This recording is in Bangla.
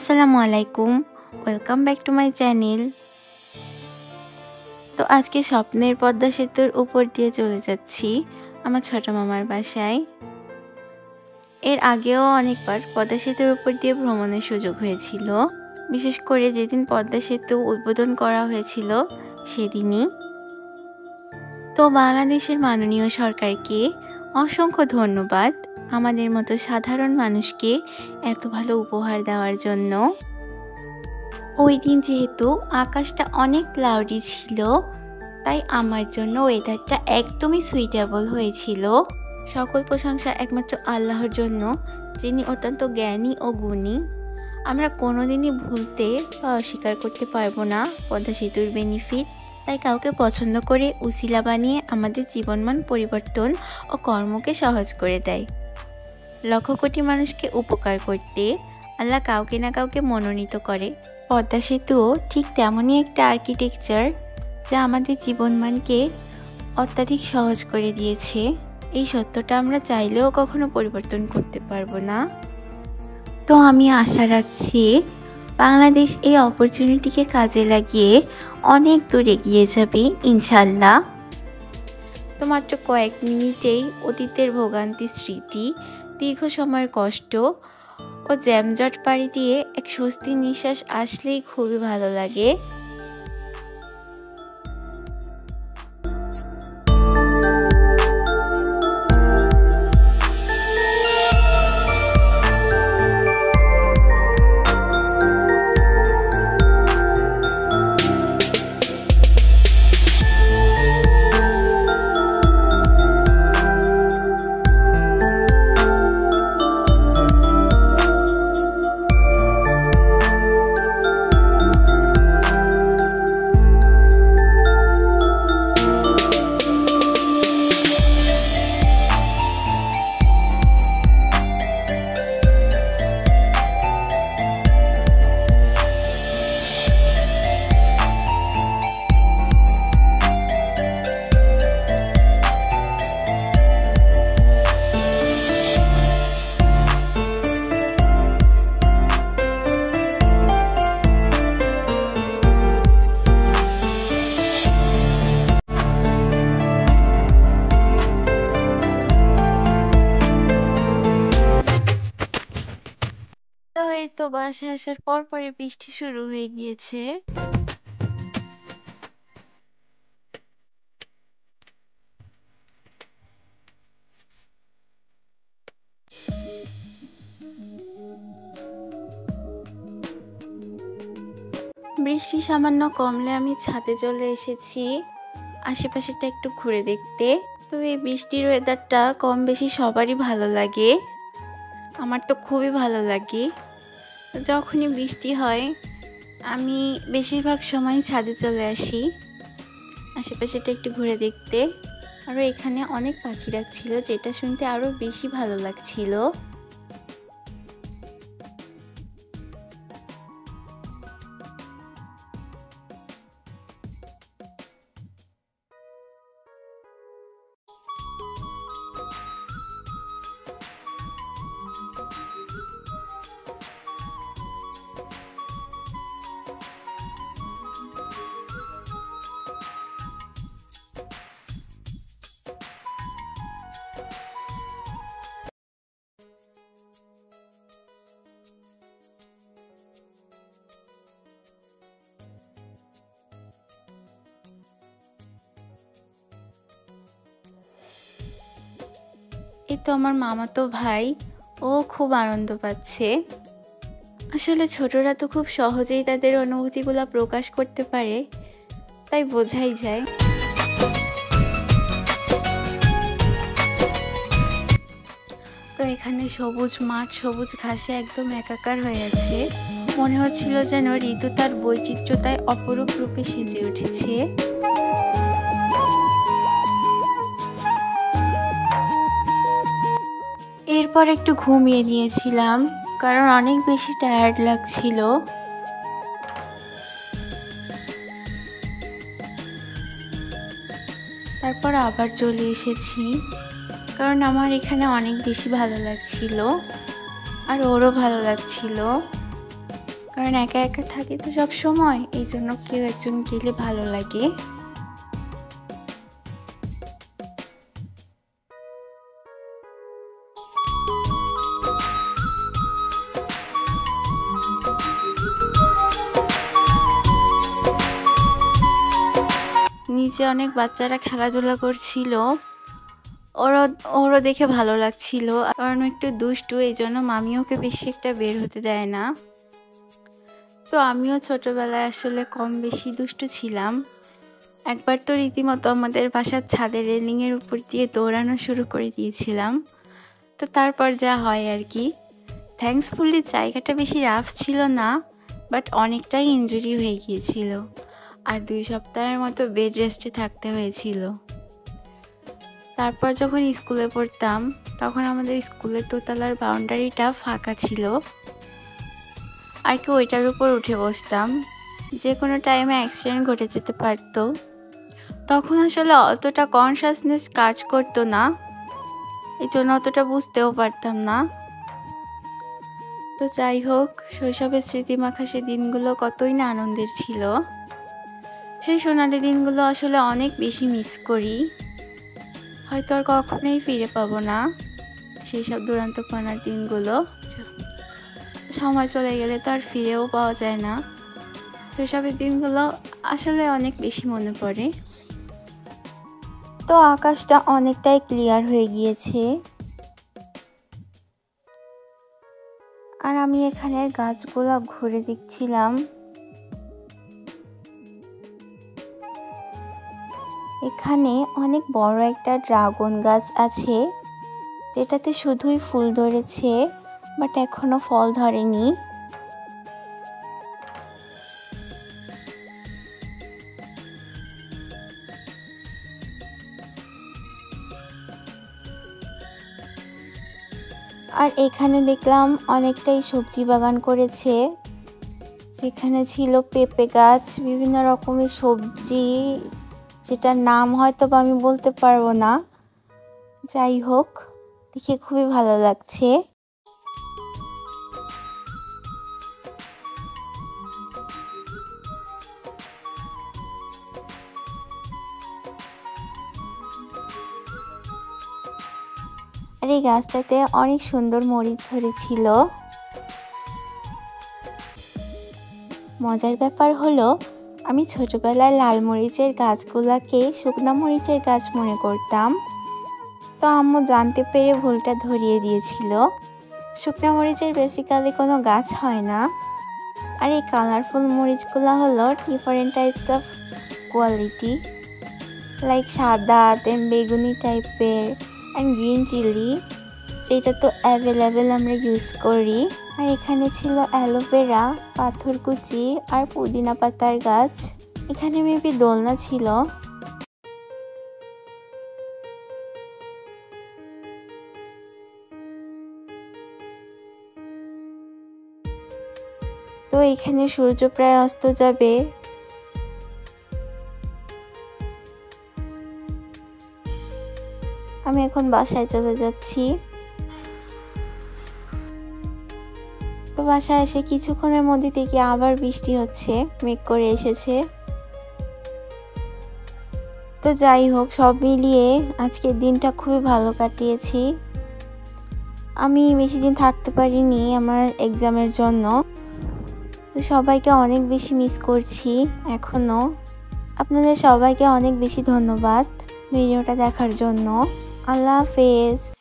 আসসালামু আলাইকুম, welcome back to my channel. তো আজকে স্বপ্নের পদ্মা সেতুর উপর দিয়ে চলে যাচ্ছি আমার ছোট মামার বাসায়। এর আগেও অনেকবার পদ্মা সেতুর উপর দিয়ে ভ্রমণের সুযোগ হয়েছিল, বিশেষ করে যেদিন পদ্মা সেতু উদ্বোধন করা হয়েছিল সেদিনই। তো বাংলাদেশের মাননীয় সরকারকে অসংখ্য ধন্যবাদ আমাদের মতো সাধারণ মানুষকে এত ভালো উপহার দেওয়ার জন্য। ওই দিন যেহেতু আকাশটা অনেক ক্লাউডি ছিল, তাই আমার জন্য ওয়েদারটা একদমই সুইটেবল হয়েছিল। সকল প্রশংসা একমাত্র আল্লাহর জন্য, যিনি অত্যন্ত জ্ঞানী ও গুণী। আমরা কোনোদিনই ভুলতে বা অস্বীকার করতে পারবো না পদ্মা সেতুর বেনিফিট। তাই কাউকে পছন্দ করে উসিলা বানিয়ে আমাদের জীবনমান পরিবর্তন ও কর্মকে সহজ করে দেয়। লক্ষ কোটি মানুষকে উপকার করতে আল্লাহ কাউকে না কাউকে মনোনীত করে। পদ্মা সেতুও ঠিক তেমনই একটা আর্কিটেকচার, যা আমাদের জীবনমানকে অত্যাধিক সহজ করে দিয়েছে। এই সত্যটা আমরা চাইলেও কখনো পরিবর্তন করতে পারবো না। তো আমি আশা রাখছি বাংলাদেশ এই অপরচুনিটিকে কাজে লাগিয়ে অনেক দূর এগিয়ে যাবে ইনশাল্লাহ। তো মাত্র কয়েক মিনিটেই অতীতের ভোগান্তি স্মৃতি, দীর্ঘ সময়ের কষ্ট ও জ্যামজট পাড়ি দিয়ে এক স্বস্তির নিঃশ্বাস আসলেই খুবই ভালো লাগে। এই তো বাসায় আসার পর পরে বৃষ্টি শুরু হয়ে গিয়েছে। বৃষ্টি সামান্য কমলে আমি ছাদে চলে এসেছি আশেপাশেটা একটু ঘুরে দেখতে। তো এই বৃষ্টির ওয়েদারটা কম বেশি সবারই ভালো লাগে, আমার তো খুবই ভালো লাগে। যখনই বৃষ্টি হয় আমি বেশিরভাগ সময় ছাদে চলে আসি আশেপাশেটা একটু ঘুরে দেখতে। আরও এখানে অনেক পাখি ডাকছিল, যেটা শুনতে আরও বেশি ভালো লাগছিল। এই তো আমার মামাতো ভাই, ও খুব আনন্দ পাচ্ছে। আসলে ছোটরা তো খুব সহজেই তাদের অনুভূতিগুলো প্রকাশ করতে পারে, তাই বোঝাই যায়। তো এখানে সবুজ মাঠ, সবুজ ঘাসে একদম একাকার হয়ে আছে। মনে হচ্ছিল যেন ঋতু তার বৈচিত্র্যতায় অপরূপ রূপে সেজে উঠেছে। এরপর একটু ঘুমিয়ে নিয়েছিলাম, কারণ অনেক বেশি টায়ার্ড লাগছিল। তারপর আবার চলে এসেছি, কারণ আমার এখানে অনেক বেশি ভালো লাগছিল আর ওরও ভালো লাগছিল। কারণ একা একা থাকি তো সব সময়, এই জন্য কেউ একজন গেলে ভালো লাগে। নিচে অনেক বাচ্চারা খেলাধুলা করছিল, ওরও দেখে ভালো লাগছিল, কারণ একটু দুষ্টু, এই জন্য মামি ওকে বেশি একটা বের হতে দেয় না। তো আমিও ছোটবেলায় আসলে কম বেশি দুষ্টু ছিলাম। একবার তো রীতিমতো আমাদের বাসার ছাদের রেলিংয়ের উপর দিয়ে দৌড়ানো শুরু করে দিয়েছিলাম। তো তারপর যা হয় আর কি, থ্যাঙ্কসফুলি জায়গাটা বেশি রাফ ছিল না, বাট অনেকটাই ইনজুরি হয়ে গিয়েছিল, আর 2 সপ্তাহের মতো বেড রেস্টে থাকতে হয়েছিল। তারপর যখন স্কুলে পড়তাম, তখন আমাদের স্কুলের দোতলার বাউন্ডারিটা ফাঁকা ছিল, আর কি ওইটার উপর উঠে বসতাম। যে কোনো টাইমে অ্যাক্সিডেন্ট ঘটে যেতে পারতো। তখন আসলে অতটা কনসাসনেস কাজ করতো না, এই জন্য অতটা বুঝতেও পারতাম না। তো যাই হোক, শৈশবের স্মৃতিমাখা সে দিনগুলো কতই না আনন্দের ছিল। সেই সোনালি দিনগুলো আসলে অনেক বেশি মিস করি। হয়তো আর কখনোই ফিরে পাবো না সেই সব দুরন্তপনার দিনগুলো। সময় চলে গেলে তো আর ফিরেও পাওয়া যায় না। শৈশবের দিনগুলো আসলে অনেক বেশি মনে পড়ে। তো আকাশটা অনেকটাই ক্লিয়ার হয়ে গিয়েছে, আর আমি এখানে গাছগুলো ঘুরে দেখছিলাম। এখানে অনেক বড় একটা ড্রাগন গাছ আছে, যেটাতে শুধুই ফুল ধরেছে, বাট এখনো ফল ধরেনি। আর এখানে দেখলাম অনেকটাই সবজি বাগান করেছে, যেখানে ছিল পেঁপে গাছ, বিভিন্ন রকমের সবজি, যেটার নাম হয়তো বা আমি বলতে পারবো না। যাই হোক, দেখে খুবই ভালো লাগছে। আর এই গাছটাতে অনেক সুন্দর মরিচ ধরেছিল। মজার ব্যাপার হলো, আমি ছোটবেলায় লাল মরিচের গাছগুলাকে শুকনো মরিচের গাছ মনে করতাম। তো আম্মু জানতে পেরে ভুলটা ধরিয়ে দিয়েছিল। শুকনো মরিচের বেসিক্যালি কোনো গাছ হয় না, আর এই কালারফুল মরিচগুলো হলো different types of quality, like সাদা, দেন বেগুনি টাইপের, অ্যান্ড গ্রিন চিলি, যেটা তো অ্যাভেলেবেল আমরা ইউজ করি। আর এখানে ছিল অ্যালোভেরা, পাথরকুচি আর পুদিনা পাতার গাছ। এখানে মেবি দোলনা ছিল। তো এখানে সূর্য প্রায় অস্ত যাবে। আমি এখন বাসায় চলে যাচ্ছি। তো বাসায় এসে কিছুক্ষণের মধ্যে থেকে আবার বৃষ্টি হচ্ছে, মেঘ করে এসেছে। তো যাই হোক, সব মিলিয়ে আজকের দিনটা খুবই ভালো কাটিয়েছি। আমি বেশি দিন থাকতে পারিনি আমার এক্সামের জন্য। তো সবাইকে অনেক বেশি মিস করছি এখনও। আপনাদের সবাইকে অনেক বেশি ধন্যবাদ ভিডিওটা দেখার জন্য। আল্লাহ হাফেজ।